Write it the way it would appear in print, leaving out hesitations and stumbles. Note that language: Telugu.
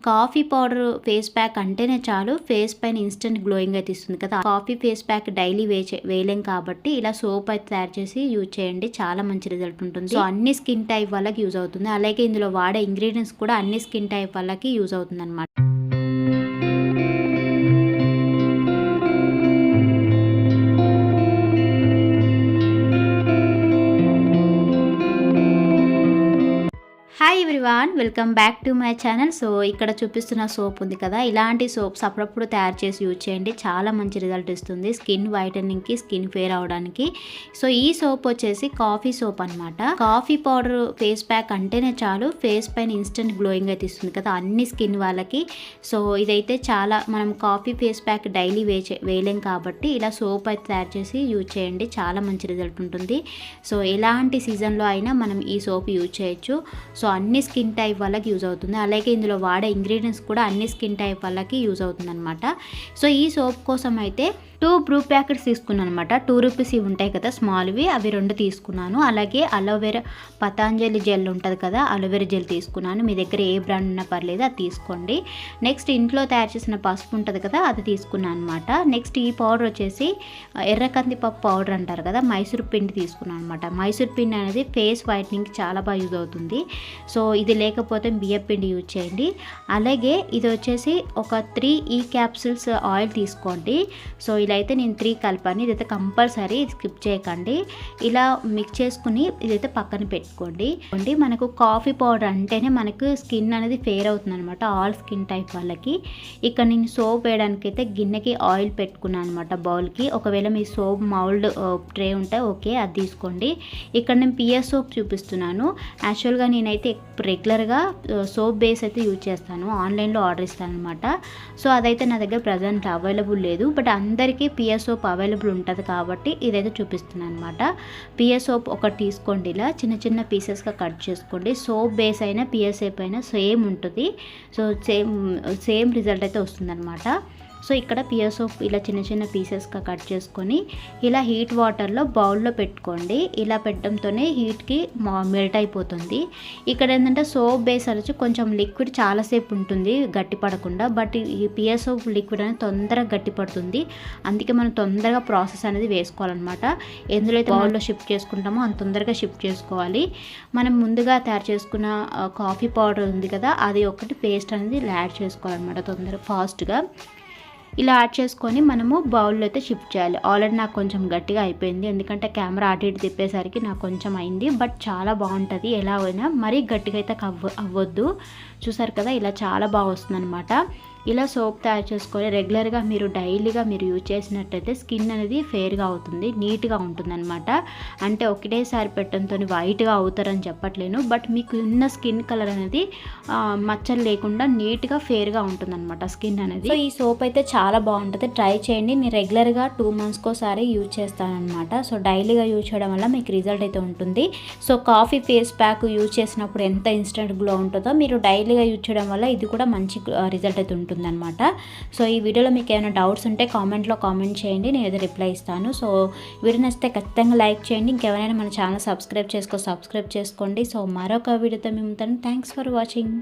కాఫీ పౌడర్ ఫేస్ ప్యాక్ అంటేనే చాలు ఫేస్ పైన ఇన్స్టెంట్ గ్లోయింగ్ అయితే ఇస్తుంది కదా. కాఫీ ఫేస్ ప్యాక్ డైలీ వేయలేం కాబట్టి ఇలా సోప్ అయితే తయారు చేసి యూజ్ చేయండి, చాలా మంచి రిజల్ట్ ఉంటుంది. సో అన్ని స్కిన్ టైప్ వాళ్ళకి యూజ్ అవుతుంది. అలాగే ఇందులో వాడే ఇంగ్రీడియంట్స్ కూడా అన్ని స్కిన్ టైప్ వాళ్ళకి యూజ్ అవుతుంది అనమాట. Hi everyone, welcome back to my channel. So ఇక్కడ చూపిస్తున్న సోప్ ఉంది కదా, ఇలాంటి సోప్స్ అప్పుడప్పుడు తయారు చేసి యూజ్ చేయండి, చాలా మంచి రిజల్ట్ ఇస్తుంది స్కిన్ వైటనింగ్కి, స్కిన్ ఫేర్ అవడానికి. సో ఈ సోప్ వచ్చేసి కాఫీ సోప్ అనమాట. కాఫీ పౌడర్ ఫేస్ ప్యాక్ అంటేనే చాలు ఫేస్ పైన ఇన్స్టెంట్ గ్లోయింగ్ అయితే ఇస్తుంది కదా అన్ని స్కిన్ వాళ్ళకి. సో ఇదైతే చాలా, మనం కాఫీ ఫేస్ ప్యాక్ డైలీ వేయలేం కాబట్టి ఇలా సోప్ అయితే తయారు చేసి యూజ్ చేయండి, చాలా మంచి రిజల్ట్ ఉంటుంది. సో ఎలాంటి సీజన్లో అయినా మనం ఈ సోప్ యూజ్ చేయొచ్చు. సో అన్ని స్కిన్ టైప్ వాళ్ళకి యూజ్ అవుతుంది. అలాగే ఇందులో వాడే ఇంగ్రీడియంట్స్ కూడా అన్ని స్కిన్ టైప్ వాళ్ళకి యూజ్ అవుతుంది అనమాట. సో ఈ సోప్ కోసం అయితే 2 బ్రూ ప్యాకెట్స్ తీసుకున్నాను అనమాట. 2 రూపీస్ ఇవి ఉంటాయి కదా స్మాల్వి, అవి 2 తీసుకున్నాను. అలాగే అలోవెరా పతాంజలి జెల్ ఉంటుంది కదా, అలోవెరా జెల్ తీసుకున్నాను. మీ దగ్గర ఏ బ్రాండ్ ఉన్నా పర్లేదు, అది తీసుకోండి. నెక్స్ట్ ఇంట్లో తయారు చేసిన పసుపు ఉంటుంది కదా, అది తీసుకున్నాను అనమాట. నెక్స్ట్ ఈ పౌడర్ వచ్చేసి ఎర్రకంది పప్పు పౌడర్ అంటారు కదా, మైసూర్ పిండి తీసుకున్నాను అనమాట. మైసూర్ పిండి అనేది ఫేస్ వైట్నింగ్కి చాలా బాగా యూజ్ అవుతుంది. సో ఇది లేకపోతే బియ్యం పిండి యూజ్ చేయండి. అలాగే ఇది వచ్చేసి ఒక 3 ఈ క్యాప్సూల్స్ ఆయిల్ తీసుకోండి. సో ఇలా అయితే నేను 3 కలిపాను, ఇదైతే కంపల్సరీ స్కిప్ చేయకండి. ఇలా మిక్స్ చేసుకుని ఇదైతే పక్కన పెట్టుకోండి. మనకు కాఫీ పౌడర్ అంటేనే మనకు స్కిన్ అనేది ఫేర్ అవుతుంది అనమాట, ఆల్ స్కిన్ టైప్ వాళ్ళకి. ఇక్కడ నేను సోప్ వేయడానికి అయితే గిన్నెకి ఆయిల్ పెట్టుకున్నాను అనమాట, బౌల్కి. ఒకవేళ మీ సోప్ మౌల్డ్ ట్రే ఉంటే ఓకే, అది తీసుకోండి. ఇక్కడ నేను పిఎస్ సోప్ చూపిస్తున్నాను. యాక్చువల్గా నేనైతే రెగ్యులర్గా సోప్ బేస్ అయితే యూజ్ చేస్తాను, ఆన్లైన్లో ఆర్డర్ ఇస్తాను అనమాట. సో అదైతే నా దగ్గర ప్రజెంట్ అవైలబుల్ లేదు, బట్ అందరికీ పిఎస్ సోప్ అవైలబుల్ ఉంటుంది కాబట్టి ఇదైతే చూపిస్తున్నాను అనమాట. పిఎస్ సోప్ ఒకటి తీసుకోండి, ఇలా చిన్న చిన్న పీసెస్గా కట్ చేసుకోండి. సోప్ బేస్ అయినా పిఎస్ సోప్ అయినా సేమ్ ఉంటుంది. సో సేమ్ రిజల్ట్ అయితే వస్తుంది అనమాట. సో ఇక్కడ పిఎస్ సోప్ ఇలా చిన్న చిన్న పీసెస్గా కట్ చేసుకొని ఇలా హీట్ వాటర్లో బౌల్లో పెట్టుకోండి. ఇలా పెట్టడంతోనే హీట్కి మెల్ట్ అయిపోతుంది. ఇక్కడ ఏంటంటే సోప్ బేస్ వచ్చి కొంచెం లిక్విడ్ చాలాసేపు ఉంటుంది గట్టి పడకుండా, బట్ ఈ పిఎస్ సోప్ లిక్విడ్ అనేది తొందరగా గట్టి పడుతుంది. అందుకే మనం తొందరగా ప్రాసెస్ అనేది వేసుకోవాలన్నమాట. ఎందులో అయితే బౌల్లో షిఫ్ట్ చేసుకుంటామో అంత తొందరగా షిఫ్ట్ చేసుకోవాలి. మనం ముందుగా తయారు చేసుకున్న కాఫీ పౌడర్ ఉంది కదా, అది ఒకటి పేస్ట్ అనేది యాడ్ చేసుకోవాలన్నమాట తొందరగా ఫాస్ట్గా. ఇలా యాడ్ చేసుకొని మనము బౌల్లో అయితే షిఫ్ట్ చేయాలి. ఆల్రెడీ నాకు కొంచెం గట్టిగా అయిపోయింది, ఎందుకంటే కెమెరా అటు ఇటు తిప్పేసరికి నాకు కొంచెం అయింది, బట్ చాలా బాగుంటుంది. ఎలా అయినా మరీ గట్టిగా అయితే అవ్వద్దు. చూసారు కదా, ఇలా చాలా బాగా వస్తుంది అనమాట. ఇలా సోప్ తయారు చేసుకొని రెగ్యులర్గా మీరు డైలీగా మీరు యూజ్ చేసినట్టయితే స్కిన్ అనేది ఫేర్గా అవుతుంది, నీట్గా ఉంటుంది అనమాట. అంటే ఒకటేసారి పెట్టడంతో వైట్గా అవుతారని చెప్పట్లేను, బట్ మీకు ఉన్న స్కిన్ కలర్ అనేది మచ్చలు లేకుండా నీట్గా ఫేర్గా ఉంటుంది అనమాట స్కిన్ అనేది. సో ఈ సోప్ అయితే చాలా బాగుంటుంది, ట్రై చేయండి. నేను రెగ్యులర్గా 2 మంత్స్కి ఒకసారి యూజ్ చేస్తానమాట. సో డైలీగా యూజ్ చేయడం వల్ల మీకు రిజల్ట్ అయితే ఉంటుంది. So coffee face pack use చేసినప్పుడు ఎంత ఇన్స్టెంట్ గ్లో ఉంటుందో మీరు డైలీగా యూజ్ చేయడం వల్ల ఇది కూడా మంచి రిజల్ట్ అయితే ఉంటుంది అనమాట. సో ఈ వీడియోలో మీకు ఏమైనా డౌట్స్ ఉంటే కామెంట్లో కామెంట్ చేయండి, నేను ఏదో రిప్లై ఇస్తాను. సో వీడియో నచ్చితే ఖచ్చితంగా లైక్ చేయండి. ఇంకెవరైనా మన ఛానల్ సబ్స్క్రైబ్ చేసుకోండి. సో మరొక వీడియోతో మేము ఉంటాను. Thanks for watching.